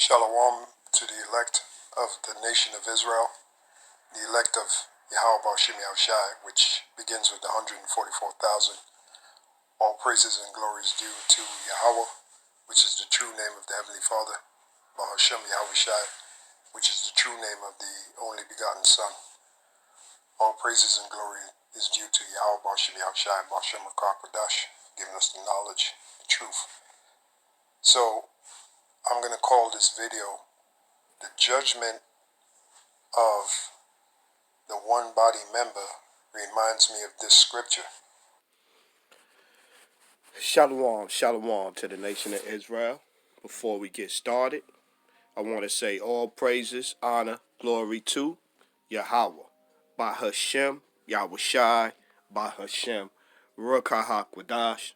Shalom to the elect of the nation of Israel, the elect of Yahweh Bashim Yahushai, which begins with the 144,000. All praises and glories due to Yahweh, which is the true name of the Heavenly Father, Bahashem Yahushai, which is the true name of the only begotten Son. All praises and glory is due to Yahweh Bashim Yahushai, Bashem Kodash, giving us the knowledge, the truth. So, I'm going to call this video the judgment of the one body member reminds me of this scripture. Shalom, shalom to the nation of Israel. Before we get started, I want to say all praises, honor, glory to Yahweh, by Hashem, Yahushai, by Hashem, Ruach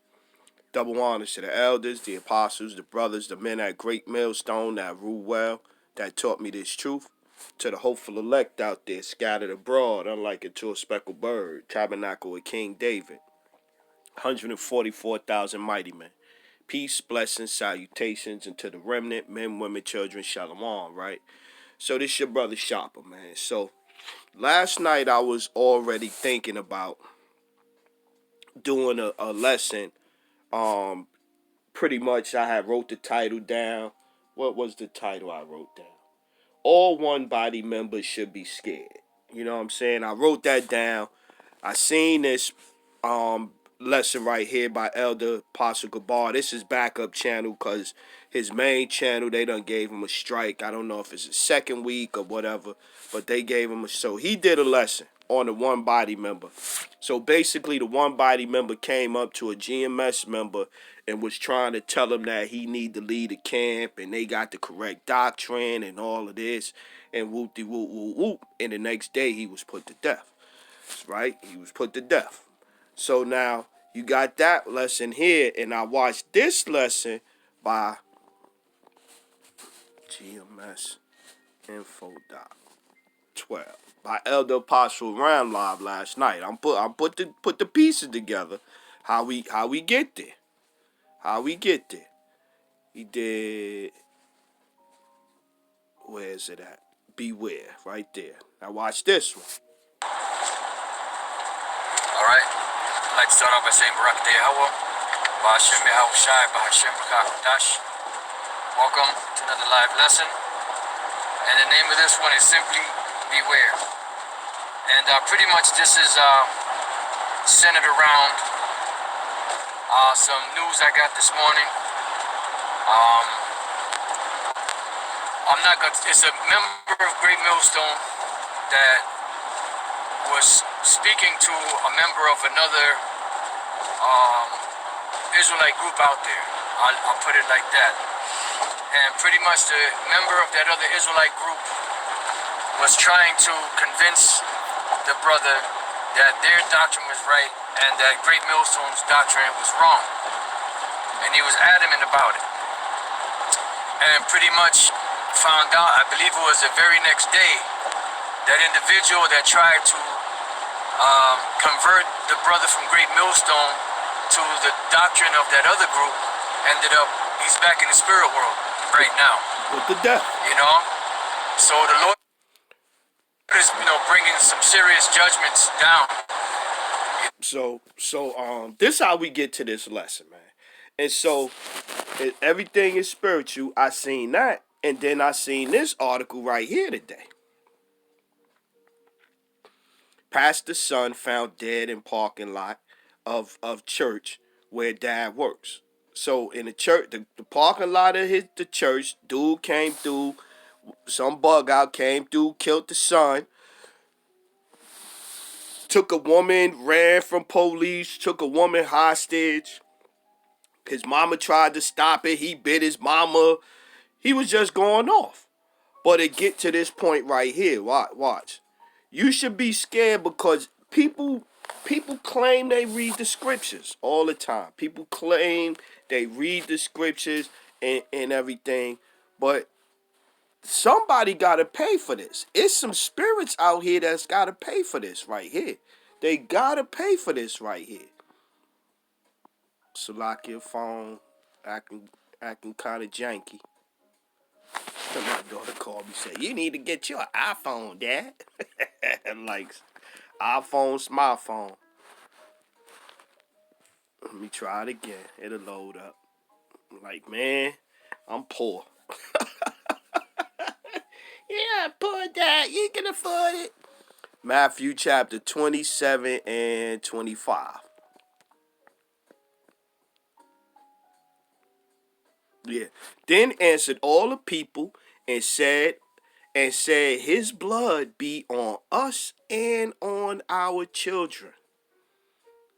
Double honors to the elders, the apostles, the brothers, the men at Great Millstone that rule well, that taught me this truth. To the hopeful elect out there scattered abroad, unlike unto a speckled bird, tabernacle with King David. 144,000 mighty men. Peace, blessings, salutations, and to the remnant, men, women, children, shalom, right? So this your brother Shopper, man. So last night I was already thinking about doing a lesson. Pretty much I had wrote the title down. What was the title I wrote down? All one body members should be scared. You know what I'm saying? I wrote that down. I seen this lesson right here by Elder Apostle Gabar. This is backup channel because his main channel, they done gave him a strike. I don't know if it's the second week or whatever, but they gave him so he did a lesson on the one body member. So basically the one body member came up to a GMS member and was trying to tell him that he need to lead a camp and they got the correct doctrine and all of this and whoop-de-whoop-whoop-whoop. And the next day he was put to death. Right? He was put to death. So now you got that lesson here, and I watched this lesson by GMS Info Doc 12 by Elder Apostle Ram Live last night. I put the pieces together. How we get there? How we get there? He did. Where is it at? Beware, right there. Now watch this one. All right. I'd like to start off by saying Barak Yahweh, Ba'ashem Yahushai, Ba'ashem Kodash. Welcome to another live lesson. And the name of this one is simply Beware. And pretty much this is centered around some news I got this morning. It's a member of Great Millstone that was speaking to a member of another Israelite group out there. I'll put it like that. And pretty much the member of that other Israelite group was trying to convince the brother that their doctrine was right and that Great Millstone's doctrine was wrong. And he was adamant about it. And pretty much found out, I believe it was the very next day, that individual that tried to convert the brother from Great Millstone to the doctrine of that other group ended up, he's back in the spirit world right now. With the death. You know? So the Lord is, bringing some serious judgments down. So this how we get to this lesson, man. And so everything is spiritual. I seen that. And then I seen this article right here today. Pastor's son found dead in parking lot of church where dad works. So in the church, the parking lot of the church, dude came through, some bug out came through, killed the son, took a woman, ran from police, took a woman hostage. His mama tried to stop it. He bit his mama. He was just going off. But it get to this point right here. Watch. You should be scared because people claim they read the scriptures all the time. People claim they read the scriptures and everything. But somebody got to pay for this. It's some spirits out here that's got to pay for this right here. They got to pay for this right here. Salakia phone acting kind of janky. My daughter called me and said, "You need to get your iPhone, Dad." Like, iPhone, smartphone. Let me try it again. It'll load up. Like, man, I'm poor. Yeah, poor Dad. You can afford it. Matthew chapter 27 and 25. Yeah. Then answered all the people and said, his blood be on us and on our children.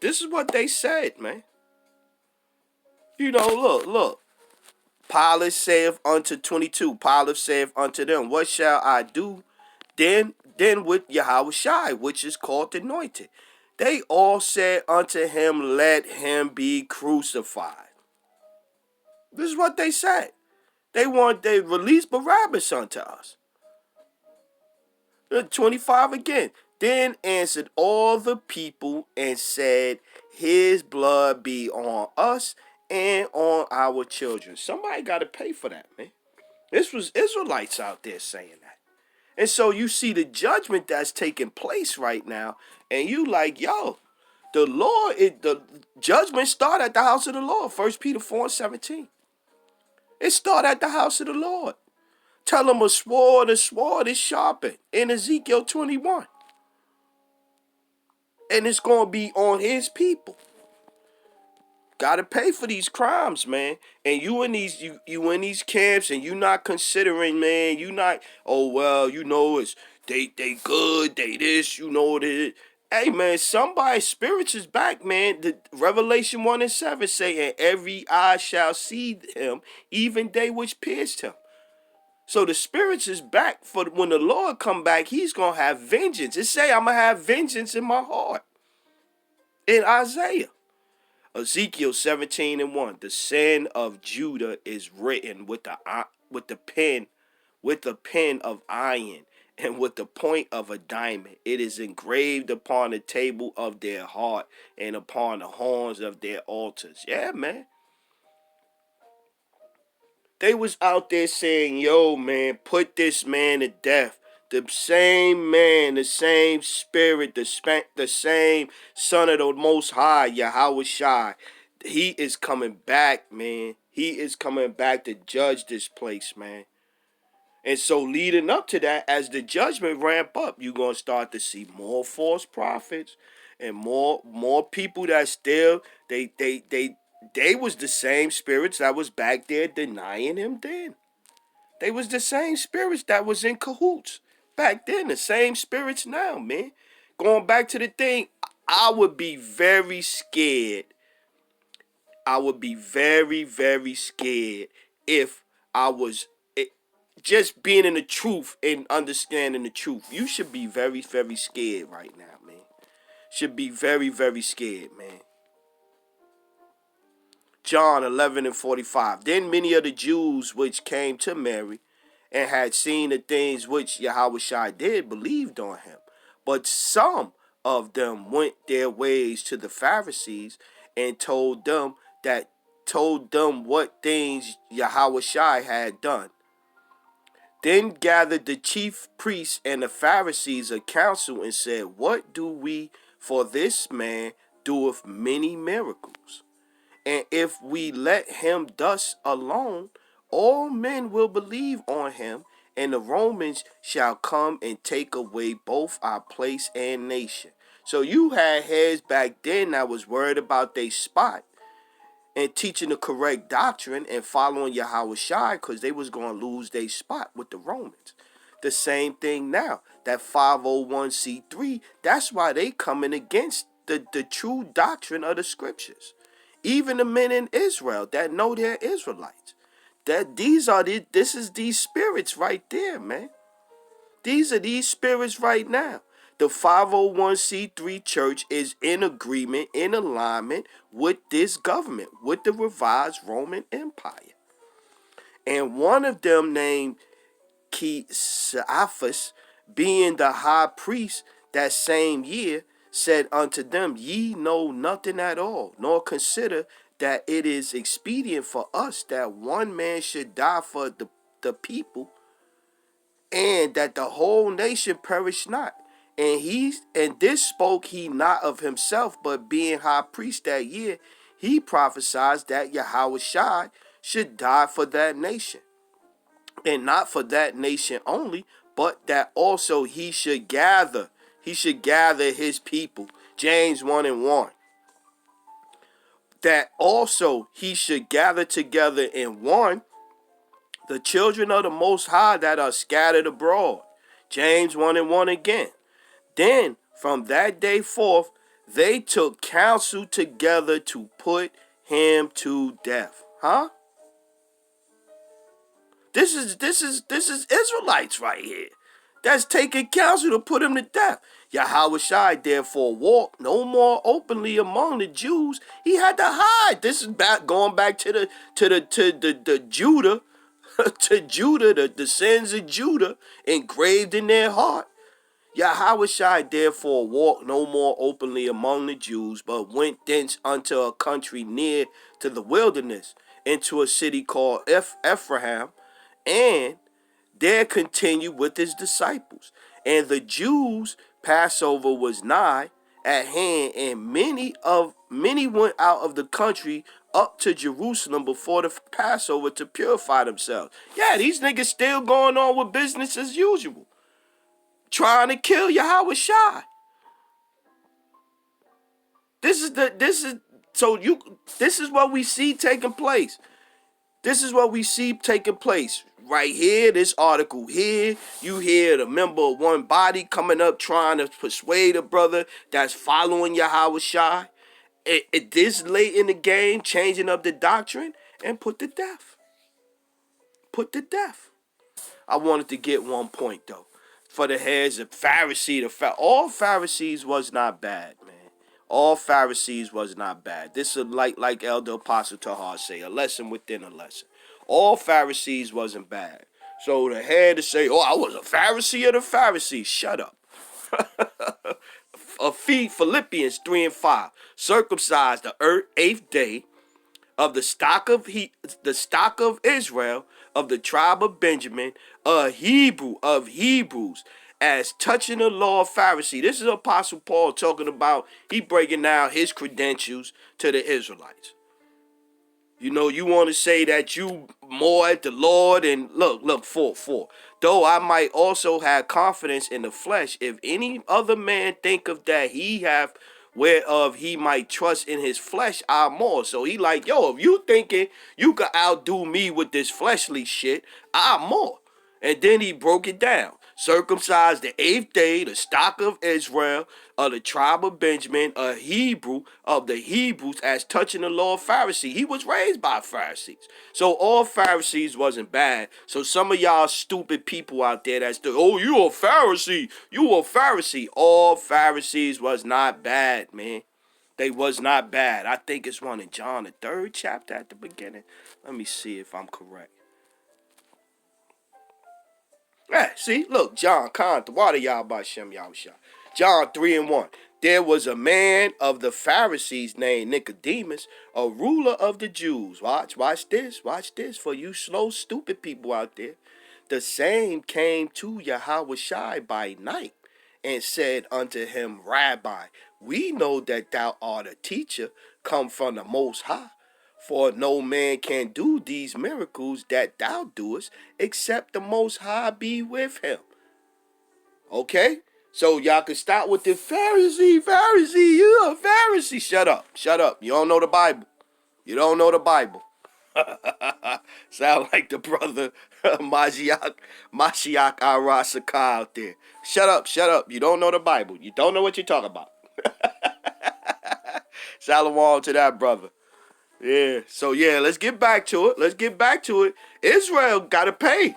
This is what they said, man. Look. Pilate saith unto 22. Pilate saith unto them, what shall I do then with Yahushua, which is called anointed? They all said unto him, let him be crucified. This is what they said. They release Barabbas unto us. 25 again. Then answered all the people and said, his blood be on us and on our children. Somebody got to pay for that, man. This was Israelites out there saying that. And so you see the judgment that's taking place right now, and you like, yo, the judgment start at the house of the Lord. 1 Peter 4:17. It start at the house of the Lord. Tell them a sword is sharpened in Ezekiel 21. And it's going to be on his people. Got to pay for these crimes, man. And you in these camps, and you not considering, man. You not, oh well, it's they good, they this, it. Hey man, somebody's spirits is back, man. The Revelation 1:7 say, and every eye shall see him, even they which pierced him. So the spirits is back for when the Lord come back. He's gonna have vengeance. It say, I'm gonna have vengeance in my heart. In Isaiah. Ezekiel 17:1. The sin of Judah is written with the pen of iron and with the point of a diamond. It is engraved upon the table of their heart and upon the horns of their altars. Yeah, man. They was out there saying, yo, man, put this man to death. The same man, the same spirit, the same son of the Most High, Yahushua. He is coming back, man. He is coming back to judge this place, man. And so leading up to that, as the judgment ramp up, you're going to start to see more false prophets and more people that still, they was the same spirits that was back there denying him then. They was the same spirits that was in cahoots back then, the same spirits now, man. Going back to the thing, I would be very scared. I would be very, very scared if I was just being in the truth and understanding the truth. You should be very, very scared right now, man. Should be very, very scared, man. John 11:45. Then many of the Jews which came to Mary and had seen the things which Yahushua did believed on him. But some of them went their ways to the Pharisees and told them what things Yahushua had done. Then gathered the chief priests and the Pharisees a council and said, what do we, for this man doeth many miracles? And if we let him thus alone, all men will believe on him, and the Romans shall come and take away both our place and nation. So you had heads back then that was worried about their spot and teaching the correct doctrine and following Yahushua because they was going to lose their spot with the Romans. The same thing now. That 501c3, that's why they coming against the true doctrine of the scriptures. Even the men in Israel that know they're Israelites. This is these spirits right there, man. These are these spirits right now. The 501c3 church is in agreement, in alignment with this government, with the revised Roman Empire. And one of them named Caiaphas, being the high priest that same year, said unto them, ye know nothing at all, nor consider that it is expedient for us that one man should die for the people, and that the whole nation perish not. And this spoke he not of himself, but being high priest that year, he prophesied that Yahushua should die for that nation. And not for that nation only, but that also he should gather. He should gather his people. James 1:1. That also he should gather together in one the children of the Most High that are scattered abroad. James 1:1 again. Then from that day forth, they took counsel together to put him to death. Huh? This is Israelites right here. That's taking counsel to put him to death. Yahushua therefore walked no more openly among the Jews. He had to hide. This is going back to the Judah, to Judah, the sins of Judah engraved in their heart. Yahushua therefore walked no more openly among the Jews, but went thence unto a country near to the wilderness, into a city called Ephraim, and there continued with his disciples. And the Jews' Passover was nigh at hand, and many went out of the country up to Jerusalem before the Passover to purify themselves. Yeah, these niggas still going on with business as usual, trying to kill Yahushua. This is what we see taking place. This is what we see taking place right here. This article here, you hear the member of Onebody coming up trying to persuade a brother that's following Yahushua. This late in the game, changing up the doctrine and put to death. Put to death. I wanted to get one point though. For the heads of Pharisee, all Pharisees was not bad, man. All Pharisees was not bad. This is like Elder Apostle Tahar say, a lesson within a lesson. All Pharisees wasn't bad. So the head to say, oh, I was a Pharisee of the Pharisees. Shut up. Philippians 3:5. Circumcised the 8th day of the stock of Israel, of the tribe of Benjamin, a Hebrew of Hebrews, as touching the law of Pharisee. This is Apostle Paul talking about, he breaking down his credentials to the Israelites. You know, you want to say that you more at the Lord, and look, 4:4. Though I might also have confidence in the flesh, if any other man think of that he have whereof he might trust in his flesh, I more. So he like, yo, if you thinking you can outdo me with this fleshly shit, I more. And then he broke it down. Circumcised the 8th day, the stock of Israel, of the tribe of Benjamin, a Hebrew of the Hebrews, as touching the law of Pharisee. He was raised by Pharisees. So all Pharisees wasn't bad. So some of y'all stupid people out there that's oh, you a Pharisee, you a Pharisee. All Pharisees was not bad, man. They was not bad. I think it's one in John, the 3rd chapter at the beginning. Let me see if I'm correct. Yeah, see, look, John, the water y'all by Shem Yahushua. John 3:1. There was a man of the Pharisees named Nicodemus, a ruler of the Jews. Watch this for you slow, stupid people out there. The same came to Yahushua by night and said unto him, Rabbi, we know that thou art a teacher come from the Most High. For no man can do these miracles that thou doest, except the Most High be with him. Okay? So y'all can stop with the Pharisee, you a Pharisee. Shut up. You don't know the Bible. Sound like the brother Mashiach Arasaka out there. Shut up. You don't know the Bible. You don't know what you're talking about. Shalom to that brother. Yeah, so yeah, let's get back to it. Israel got to pay.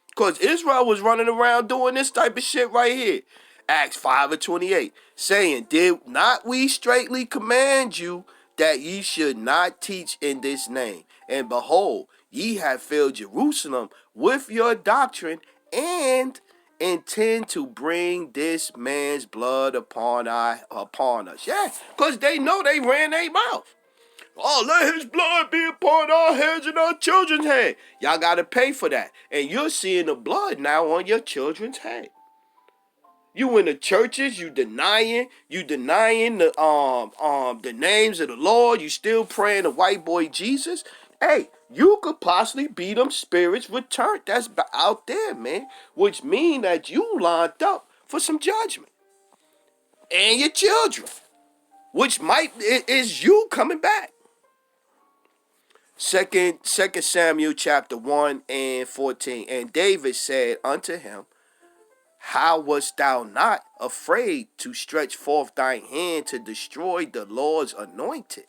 Because Israel was running around doing this type of shit right here. Acts 5:28, saying, did not we straitly command you that ye should not teach in this name? And behold, ye have filled Jerusalem with your doctrine, and intend to bring this man's blood upon us. Yeah, because they know they ran their mouth. Oh, let his blood be upon our heads and our children's head. Y'all got to pay for that. And you're seeing the blood now on your children's head. You in the churches, you denying the names of the Lord. You still praying the white boy Jesus. Hey, you could possibly be them spirits returned that's out there, man. Which mean that you lined up for some judgment. And your children. Which might is you coming back. Second Samuel chapter 1 and 14. And David said unto him, how wast thou not afraid to stretch forth thine hand to destroy the Lord's anointed?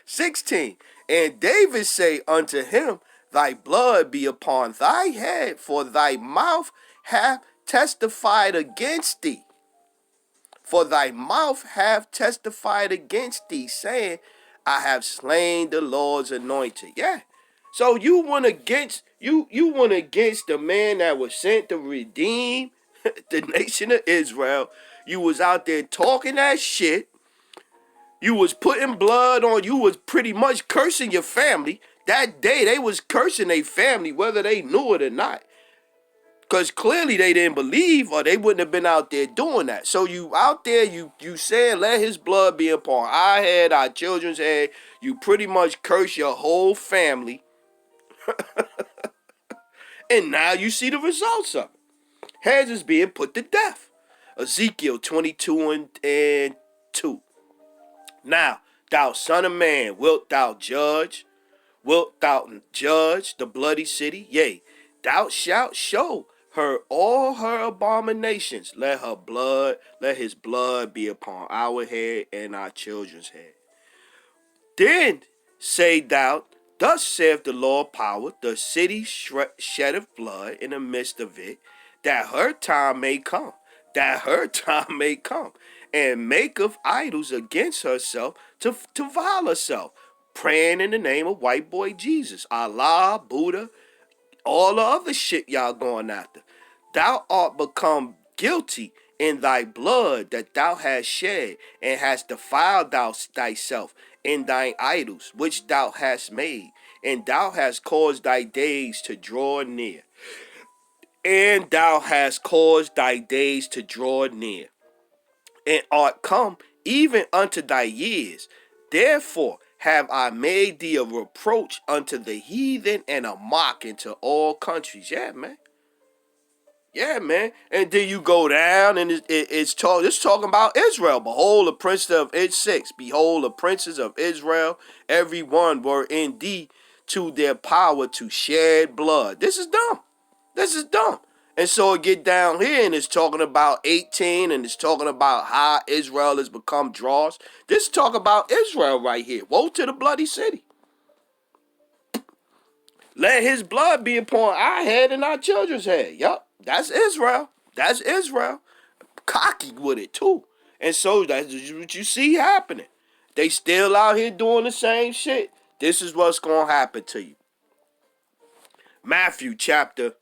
16. And David say unto him, thy blood be upon thy head, for thy mouth hath testified against thee. For thy mouth hath testified against thee, saying, I have slain the Lord's anointed. Yeah. So you went against the man that was sent to redeem the nation of Israel. You was out there talking that shit. You was putting blood on. You was pretty much cursing your family. That day they was cursing their family, whether they knew it or not. Because clearly they didn't believe, or they wouldn't have been out there doing that. So you out there, you saying, let his blood be upon our head, our children's head. You pretty much curse your whole family. And now you see the results of it. Heads is being put to death. Ezekiel 22 and 2. Now, thou son of man, wilt thou judge? Wilt thou judge the bloody city? Yea, thou shalt show her all her abominations. Let his blood be upon our head and our children's head. Then say thou, thus saith the Lord power, the city sheddeth blood in the midst of it, that her time may come, and maketh idols against herself to vile herself, praying in the name of white boy Jesus, Allah, Buddha, all the other shit y'all going after. Thou art become guilty in thy blood that thou hast shed, and hast defiled thyself in thine idols which thou hast made, and thou hast caused thy days to draw near. And thou hast caused thy days to draw near, and art come even unto thy years. Therefore have I made thee a reproach unto the heathen and a mock into all countries. Yeah, man. Yeah, man. And then you go down and it's talking about Israel. Behold, the princes of 6. Behold, the princes of Israel, every one were indeed to their power to shed blood. This is dumb. This is dumb. And so it get down here and it's talking about 18 and it's talking about how Israel has become dross. This talk about Israel right here. Woe to the bloody city. Let his blood be upon our head and our children's head. Yup, that's Israel. That's Israel. Cocky with it too. And so that's what you see happening. They still out here doing the same shit. This is what's going to happen to you. Matthew chapter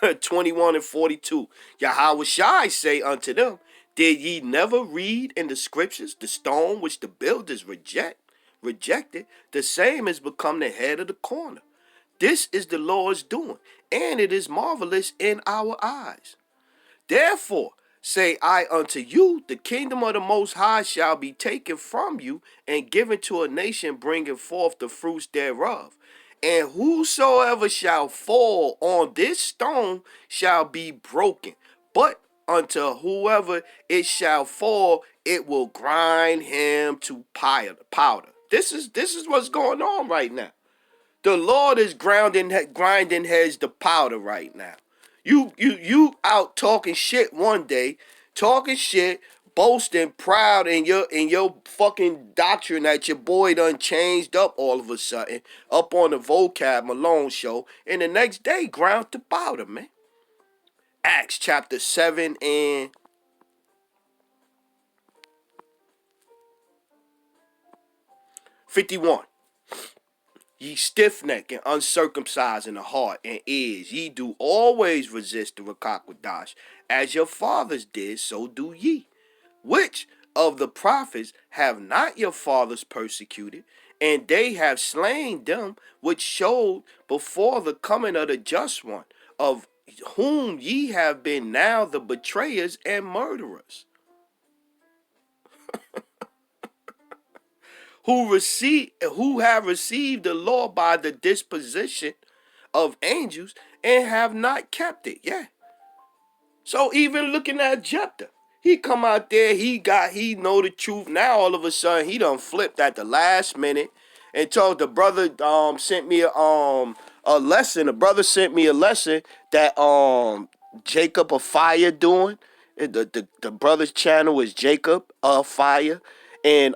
21 and 42. Yahweh Shai say unto them, did ye never read in the scriptures the stone which the builders rejected, the same has become the head of the corner. This is the Lord's doing, and it is marvelous in our eyes. Therefore say I unto you, the kingdom of the Most High shall be taken from you and given to a nation bringing forth the fruits thereof. And whosoever shall fall on this stone shall be broken. But unto whoever it shall fall, it will grind him to powder. This is what's going on right now. The Lord is grinding heads to powder right now. You out talking shit one day, talking shit, boasting, proud in your fucking doctrine that your boy done changed up all of a sudden, up on the Vocab Malone show, and the next day ground to powder, man. Acts chapter 7 and 51. Ye stiff-necked and uncircumcised in the heart and ears, ye do always resist the Rakakwadash. As your fathers did, so do ye. Which of the prophets have not your fathers persecuted, and they have slain them which showed before the coming of the just one, of whom ye have been now the betrayers and murderers, who have received the law by the disposition of angels and have not kept it. Yeah. So even looking at Jephthah, he come out there, he know the truth. Now all of a sudden he done flipped at the last minute and told the brother sent me a lesson. The brother sent me a lesson that Jacob of Fire doing. The brother's channel is Jacob of Fire, and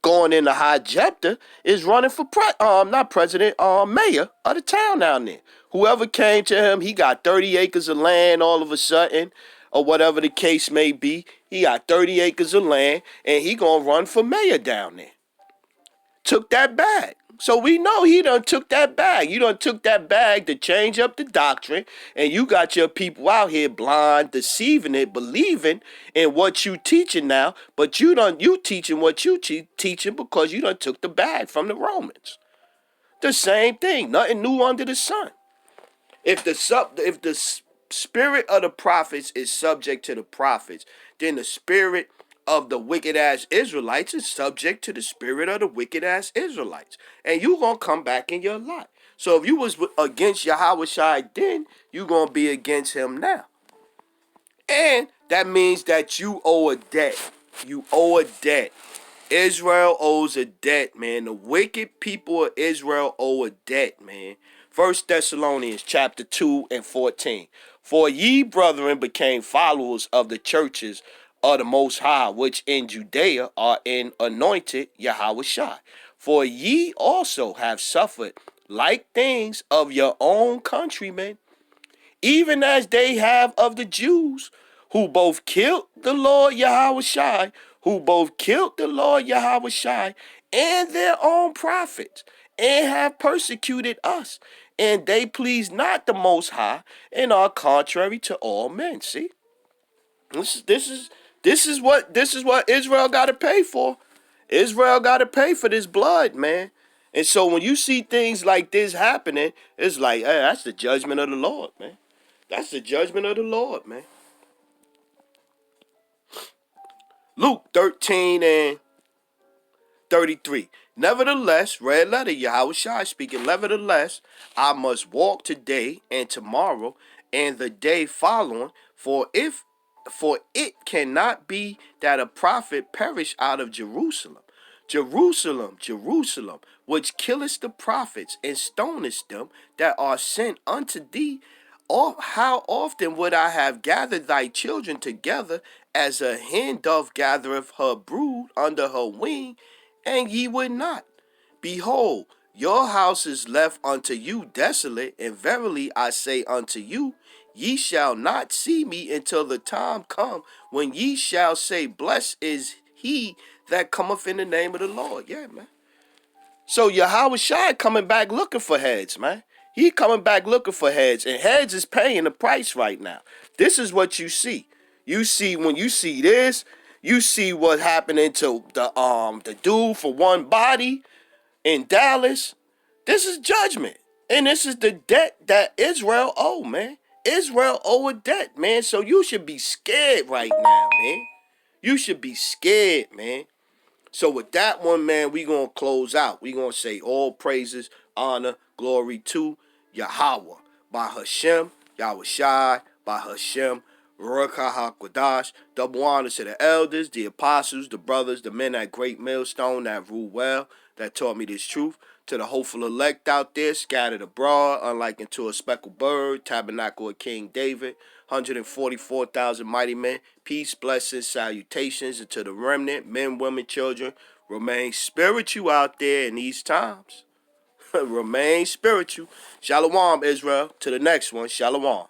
going into high Jephthah is running for not president, mayor of the town down there. Whoever came to him, he got 30 acres of land all of a sudden, or whatever the case may be. He got 30 acres of land, and he gonna run for mayor down there. Took that bag. So we know he done took that bag. You done took that bag to change up the doctrine, and you got your people out here blind, deceiving it, believing in what you teaching now, but you teaching what you teaching because you done took the bag from the Romans. The same thing. Nothing new under the sun. If the spirit of the prophets is subject to the prophets, then the spirit of the wicked ass Israelites is subject to the spirit of the wicked ass Israelites, and you gonna come back in your lot. So if you was against Yahweh Shai then, you gonna be against him now, and that means that you owe a debt. You owe a debt. Israel owes a debt, man. The wicked people of Israel owe a debt, man. 1 Thessalonians chapter 2 and 14. For ye, brethren, became followers of the churches of the Most High, which in Judea are in anointed Yahweh Shai. For ye also have suffered like things of your own countrymen, even as they have of the Jews, who both killed the Lord Yahweh Shai, and their own prophets, and have persecuted us, and they please not the Most High, and are contrary to all men. See, this is what Israel got to pay for. Israel got to pay for this blood, man. And so when you see things like this happening, it's like, hey, that's the judgment of the Lord, man. That's the judgment of the Lord, man. Luke 13 and 33. Nevertheless, red letter, Yahweh Shai speaking, nevertheless, I must walk today and tomorrow and the day following, for it cannot be that a prophet perish out of Jerusalem. Jerusalem, Jerusalem, which killest the prophets and stonest them that are sent unto thee. Oh, how often would I have gathered thy children together as a hen doth gathereth her brood under her wing, and ye would not. Behold, your house is left unto you desolate, and verily I say unto you, ye shall not see me until the time come when ye shall say, blessed is he that cometh in the name of the Lord. Yeah, man. So Yahweh Shai coming back looking for heads, man. He coming back looking for heads, and heads is paying the price right now. This is what you see. You see, when you see this, you see what happening to the dude for Onebody in Dallas. This is judgment, and this is the debt that Israel owe, man. Israel owe a debt, man. So you should be scared right now, man. You should be scared, man. So with that one, man, we going to close out. We going to say all praises, honor, glory to Yahweh. By Hashem, Yahweh Shai, by Hashem, Ruach HaKodesh. Double honor to the elders, the apostles, the brothers, the men at Great Millstone that rule well, that taught me this truth. To the hopeful elect out there, scattered abroad, unlike unto a speckled bird, tabernacle of King David, 144,000 mighty men, peace, blessings, salutations, and to the remnant, men, women, children, remain spiritual out there in these times. Remain spiritual. Shalom, Israel. To the next one, shalom.